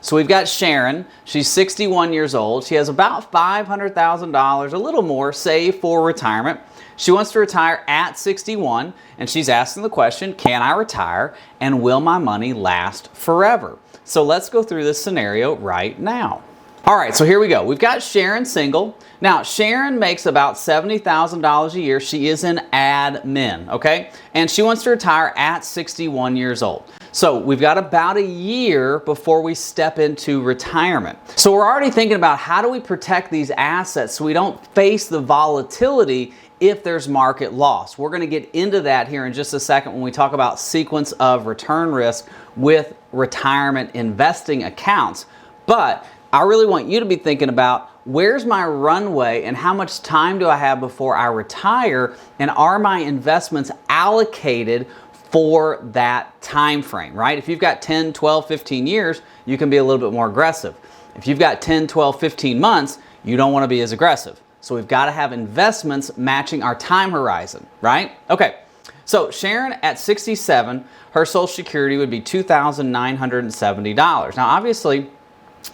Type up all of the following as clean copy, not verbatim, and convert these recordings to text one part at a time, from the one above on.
So we've got Sharon. She's 61 years old. She has about $500,000, a little more, saved for retirement. She wants to retire at 61, and she's asking the question, can I retire, and will my money last forever? So let's go through this scenario right now. All right, so here we go. We've got Sharon single. Now, Sharon makes about $70,000 a year. She is an admin, okay? And she wants to retire at 61 years old. So we've got about a year before we step into retirement. So we're already thinking about how do we protect these assets so we don't face the volatility if there's market loss. We're going to get into that here in just a second when we talk about sequence of return risk with retirement investing accounts. But I really want you to be thinking about where's my runway and how much time do I have before I retire, and are my investments allocated for that time frame, right? If you've got 10, 12, 15 years, you can be a little bit more aggressive. If you've got 10, 12, 15 months, you don't want to be as aggressive. So we've got to have investments matching our time horizon, right? Okay, so Sharon at 67, her Social Security would be $2,970. Now obviously,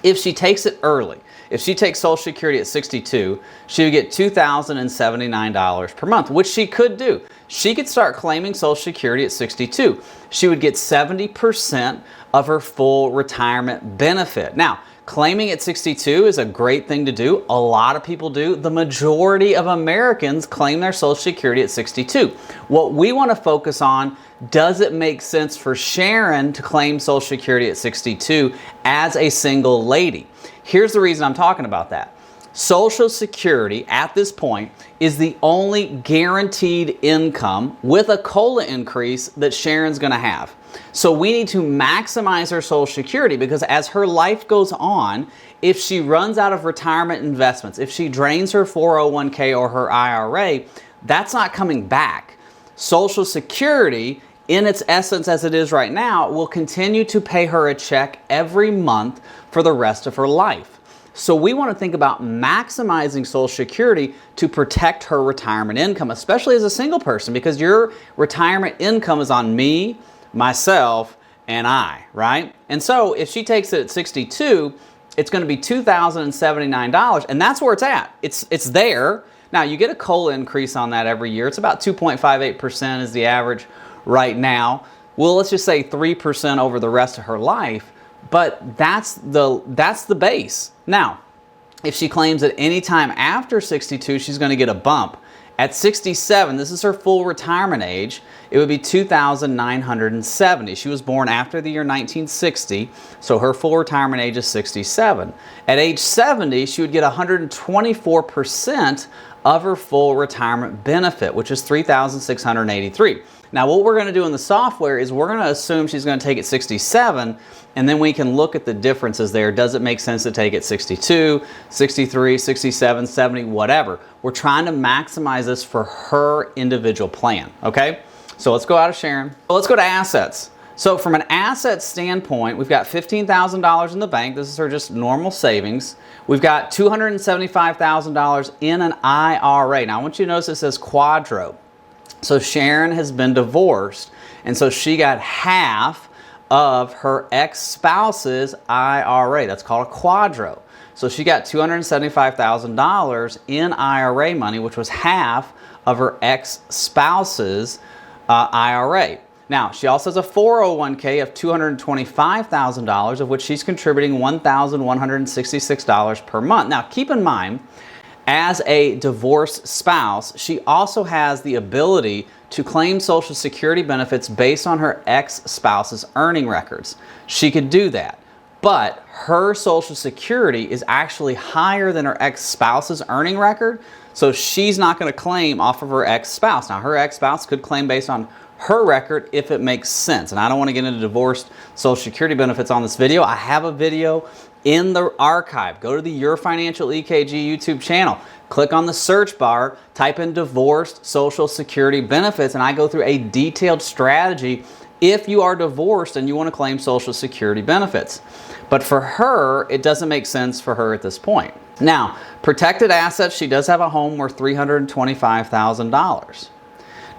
if she takes it early, if she takes Social Security at 62, she would get $2,079 per month, which she could do. She could start claiming Social Security at 62. She would get 70% of her full retirement benefit. Now, claiming at 62 is a great thing to do. A lot of people do. The majority of Americans claim their Social Security at 62. What we want to focus on, does it make sense for Sharon to claim Social Security at 62 as a single lady? Here's the reason I'm talking about that. Social Security at this point is the only guaranteed income with a COLA increase that Sharon's going to have. So we need to maximize her Social Security, because as her life goes on, if she runs out of retirement investments, if she drains her 401k or her IRA, that's not coming back. Social Security, in its essence as it is right now, will continue to pay her a check every month for the rest of her life. So we want to think about maximizing Social Security to protect her retirement income, especially as a single person, because your retirement income is on me, myself, and I, right? And so if she takes it at 62, it's going to be $2,079, and that's where it's at. It's there. Now, you get a COLA increase on that every year. It's about 2.58% is the average right now. Well, let's just say 3% over the rest of her life, but that's the base. Now, if she claims at any time after 62, she's going to get a bump. At 67, this is her full retirement age, it would be $2,970. She was born after the year 1960, so her full retirement age is 67. At age 70, she would get 124% of her full retirement benefit, which is $3,683. Now, what we're going to do in the software is we're going to assume she's going to take it 67, and then we can look at the differences there. Does it make sense to take it 62, 63, 67, 70, whatever? We're trying to maximize this for her individual plan, okay? So let's go out of Sharon. Let's go to assets. So from an asset standpoint, we've got $15,000 in the bank. This is her just normal savings. We've got $275,000 in an IRA. Now, I want you to notice it says Quadro. So Sharon has been divorced, and so she got half of her ex-spouse's IRA. That's called a Quadro. So she got $275,000 in IRA money, which was half of her ex-spouse's IRA. Now, she also has a 401k of $225,000, of which she's contributing $1,166 per month. Now, keep in mind, as a divorced spouse, she also has the ability to claim Social Security benefits based on her ex-spouse's earning records. She could do that, but her Social Security is actually higher than her ex-spouse's earning record, so she's not going to claim off of her ex-spouse. Now, her ex-spouse could claim based on her record if it makes sense, and I don't want to get into divorced Social Security benefits on this video. I have a video in the archive. Go to the Your Financial EKG YouTube channel. Click on the search bar, type in divorced Social Security benefits, and I go through a detailed strategy if you are divorced and you want to claim Social Security benefits. But for her, it doesn't make sense for her at this point. Now, protected assets, she does have a home worth $325,000.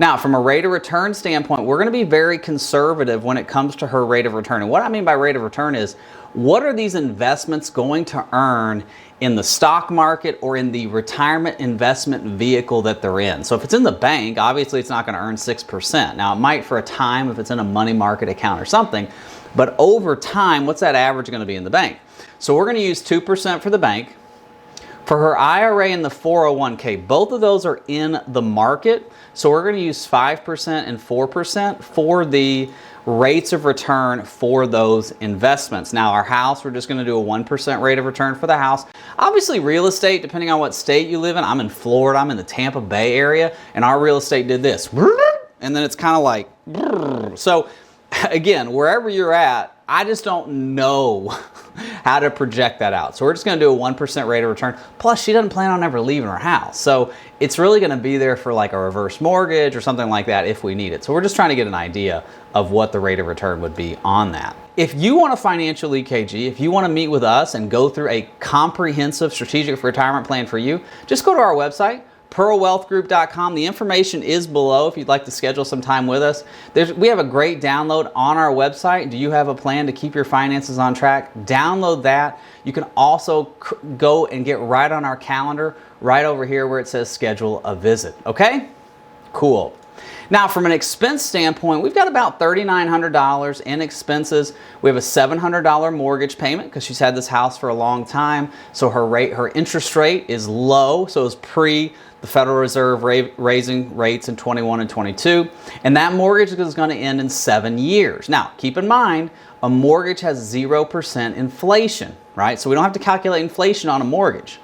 Now, from a rate of return standpoint, we're going to be very conservative when it comes to her rate of return. And what I mean by rate of return is, what are these investments going to earn in the stock market or in the retirement investment vehicle that they're in? So if it's in the bank, obviously it's not going to earn 6%. Now, it might for a time if it's in a money market account or something, but over time, what's that average going to be in the bank? So we're going to use 2% for the bank. For her IRA and the 401k, both of those are in the market. So we're going to use 5% and 4% for the rates of return for those investments. Now, our house, we're just going to do a 1% rate of return for the house. Obviously, real estate, depending on what state you live in. I'm in Florida. I'm in the Tampa Bay area, and our real estate did this. And then it's kind of like, so again, wherever you're at, I just don't know how to project that out. So we're just going to do a 1% rate of return. Plus, she doesn't plan on ever leaving her house. So it's really going to be there for like a reverse mortgage or something like that if we need it. So we're just trying to get an idea of what the rate of return would be on that. If you want a financial EKG, if you want to meet with us and go through a comprehensive strategic retirement plan for you, just go to our website, pearlwealthgroup.com. The information is below if you'd like to schedule some time with us. We have a great download on our website. Do you have a plan to keep your finances on track? Download that. You can also go and get right on our calendar right over here where it says schedule a visit. Okay? Cool. Now, from an expense standpoint, we've got about $3,900 in expenses. We have a $700 mortgage payment because she's had this house for a long time. So her interest rate is low. So it's pre the Federal Reserve raising rates in 21 and 22. And that mortgage is going to end in 7 years. Now, keep in mind, a mortgage has 0% inflation, right? So we don't have to calculate inflation on a mortgage.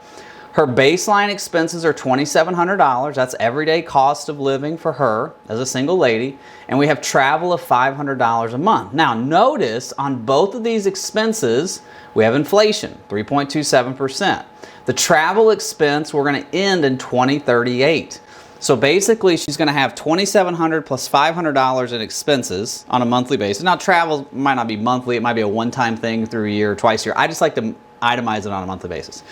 Her baseline expenses are $2,700. That's everyday cost of living for her as a single lady. And we have travel of $500 a month. Now, notice on both of these expenses, we have inflation, 3.27%. The travel expense, we're going to end in 2038. So basically, she's going to have $2,700 plus $500 in expenses on a monthly basis. Now, travel might not be monthly. It might be a one-time thing through a year, twice a year. I just like to itemize it on a monthly basis.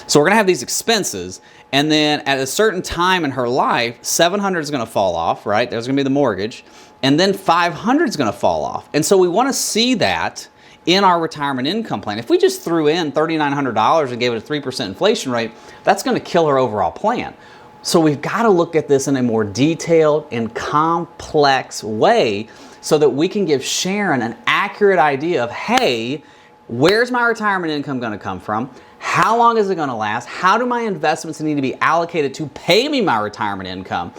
So we're going to have these expenses, and then at a certain time in her life, $700 is going to fall off, right? There's going to be the mortgage, and then $500 is going to fall off. And so we want to see that in our retirement income plan. If we just threw in $3,900 and gave it a 3% inflation rate, that's going to kill her overall plan. So we've got to look at this in a more detailed and complex way so that we can give Sharon an accurate idea of, hey, where's my retirement income going to come from? How long is it going to last? How do my investments need to be allocated to pay me my retirement income?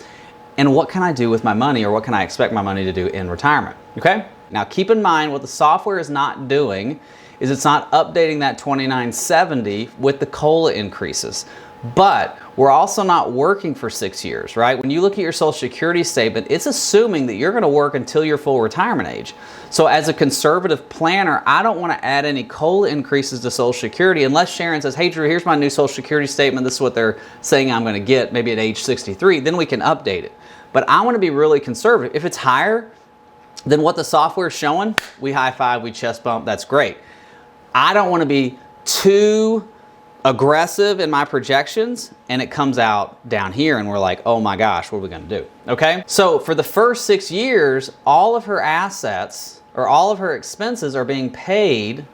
And what can I do with my money, or what can I expect my money to do in retirement? Okay? Now keep in mind, what the software is not doing is it's not updating that 2970 with the COLA increases. But we're also not working for 6 years, right? When you look at your Social Security statement, it's assuming that you're going to work until your full retirement age. So as a conservative planner, I don't want to add any COLA increases to Social Security unless Sharon says, hey, Drew, here's my new Social Security statement. This is what they're saying I'm going to get maybe at age 63. Then we can update it. But I want to be really conservative. If it's higher than what the software is showing, we high five, we chest bump. That's great. I don't want to be too aggressive in my projections and it comes out down here and we're like, oh my gosh, what are we going to do? Okay. So for the first 6 years, all of her assets or all of her expenses are being paid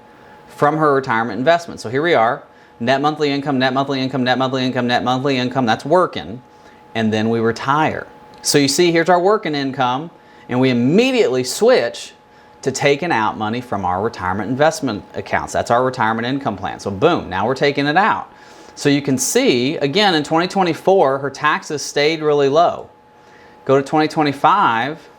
from her retirement investment. So here we are, net monthly income, net monthly income, net monthly income, net monthly income, that's working. And then we retire. So you see, here's our working income, and we immediately switch to taking out money from our retirement investment accounts. That's our retirement income plan. So boom, now we're taking it out. So you can see, again, in 2024, her taxes stayed really low. Go to 2025,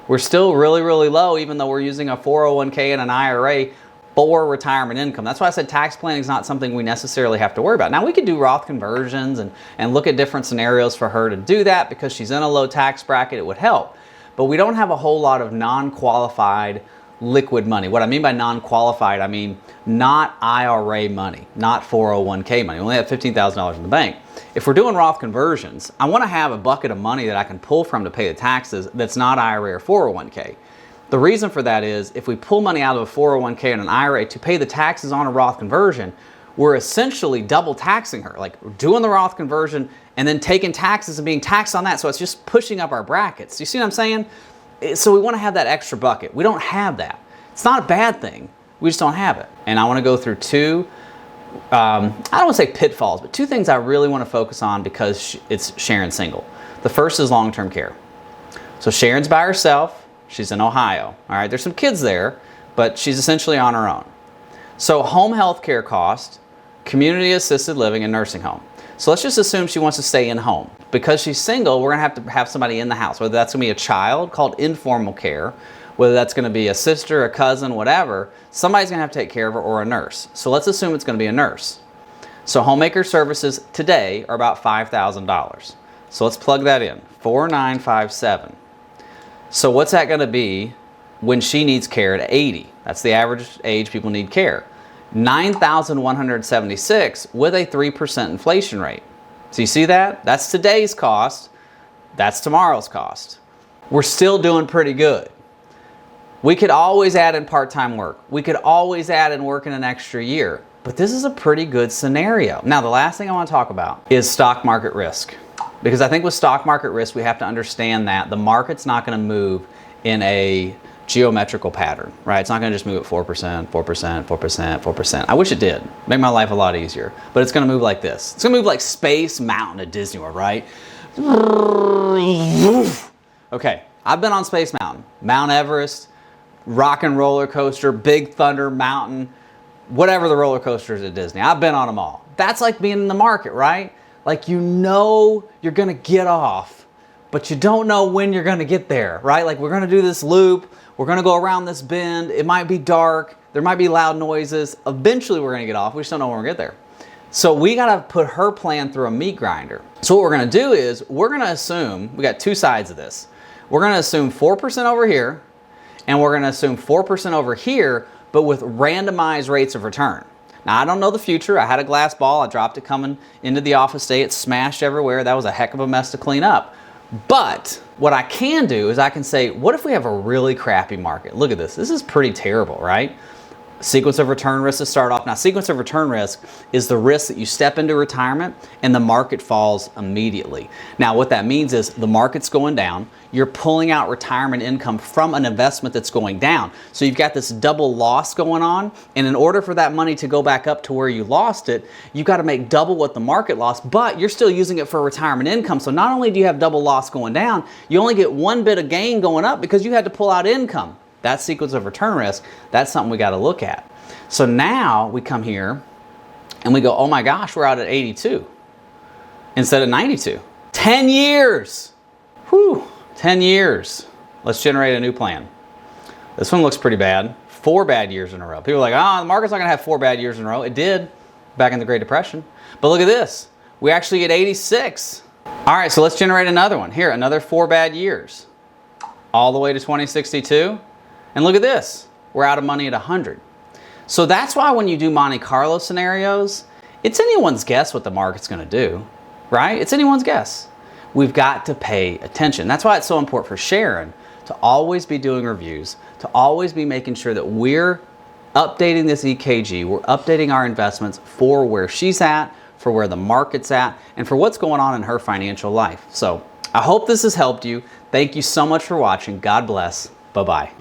we're still really, really low, even though we're using a 401k and an IRA for retirement income. That's why I said tax planning is not something we necessarily have to worry about. Now, we could do Roth conversions and look at different scenarios for her to do that because she's in a low tax bracket, it would help. But we don't have a whole lot of non-qualified liquid money. What I mean by non-qualified, I mean not IRA money, not 401k money. We only have $15,000 in the bank. If we're doing Roth conversions, I want to have a bucket of money that I can pull from to pay the taxes that's not IRA or 401k. The reason for that is if we pull money out of a 401k and an IRA to pay the taxes on a Roth conversion, we're essentially double taxing her, like doing the Roth conversion and then taking taxes and being taxed on that. So it's just pushing up our brackets. You see what I'm saying? So we want to have that extra bucket. We don't have that. It's not a bad thing. We just don't have it. And I want to go through two, I don't want to say pitfalls, but two things I really want to focus on because it's Sharon's single. The first is long-term care. So Sharon's by herself. She's in Ohio. All right, there's some kids there, but she's essentially on her own. So home health care cost, community assisted living, and nursing home. So let's just assume she wants to stay in home. Because she's single, we're going to have somebody in the house, whether that's going to be a child called informal care, whether that's going to be a sister, a cousin, whatever. Somebody's going to have to take care of her, or a nurse. So let's assume it's going to be a nurse. So homemaker services today are about $5,000. So let's plug that in, 4,957. So what's that going to be when she needs care at 80? That's the average age people need care. 9,176 with a 3% inflation rate. So you see that? That's today's cost. That's tomorrow's cost. We're still doing pretty good. We could always add in part-time work. We could always add in working an extra year. But this is a pretty good scenario. Now, the last thing I want to talk about is stock market risk. Because I think with stock market risk, we have to understand that the market's not going to move in a geometrical pattern, right? It's not going to just move at 4%, 4%, 4%, 4%. I wish it did. Make my life a lot easier. But it's going to move like this. It's going to move like Space Mountain at Disney World, right? Okay, I've been on Space Mountain, Mount Everest, Rock and Roller Coaster, Big Thunder Mountain, whatever the roller coasters at Disney. I've been on them all. That's like being in the market, right? Like, you know you're going to get off, but you don't know when you're going to get there, right? Like, we're going to do this loop. We're going to go around this bend. It might be dark. There might be loud noises. Eventually, we're going to get off. We just don't know when we're going to get there. So we got to put her plan through a meat grinder. So what we're going to do is we're going to assume, we got two sides of this. We're going to assume 4% over here, and we're going to assume 4% over here, but with randomized rates of return. Now, I don't know the future. I had a glass ball. I dropped it coming into the office today. It smashed everywhere. That was a heck of a mess to clean up. But what I can do is I can say, what if we have a really crappy market? Look at this. This is pretty terrible, right? Sequence of return risk to start off. Now, sequence of return risk is the risk that you step into retirement and the market falls immediately. Now, what that means is the market's going down. You're pulling out retirement income from an investment that's going down. So you've got this double loss going on. And in order for that money to go back up to where you lost it, you've got to make double what the market lost, but you're still using it for retirement income. So not only do you have double loss going down, you only get one bit of gain going up because you had to pull out income. That sequence of return risk, that's something we got to look at. So now we come here and we go, oh my gosh, we're out at 82 instead of 92. 10 years. Whew, 10 years. Let's generate a new plan. This one looks pretty bad. 4 bad years in a row. People are like, the market's not going to have 4 bad years in a row. It did back in the Great Depression. But look at this. We actually get 86. All right, so let's generate another one. Here, another 4 bad years. All the way to 2062. And look at this, we're out of money at 100. So that's why when you do Monte Carlo scenarios, it's anyone's guess what the market's going to do, right? It's anyone's guess. We've got to pay attention. That's why it's so important for Sharon to always be doing reviews, to always be making sure that we're updating this EKG, we're updating our investments for where she's at, for where the market's at, and for what's going on in her financial life. So I hope this has helped you. Thank you so much for watching. God bless. Bye-bye.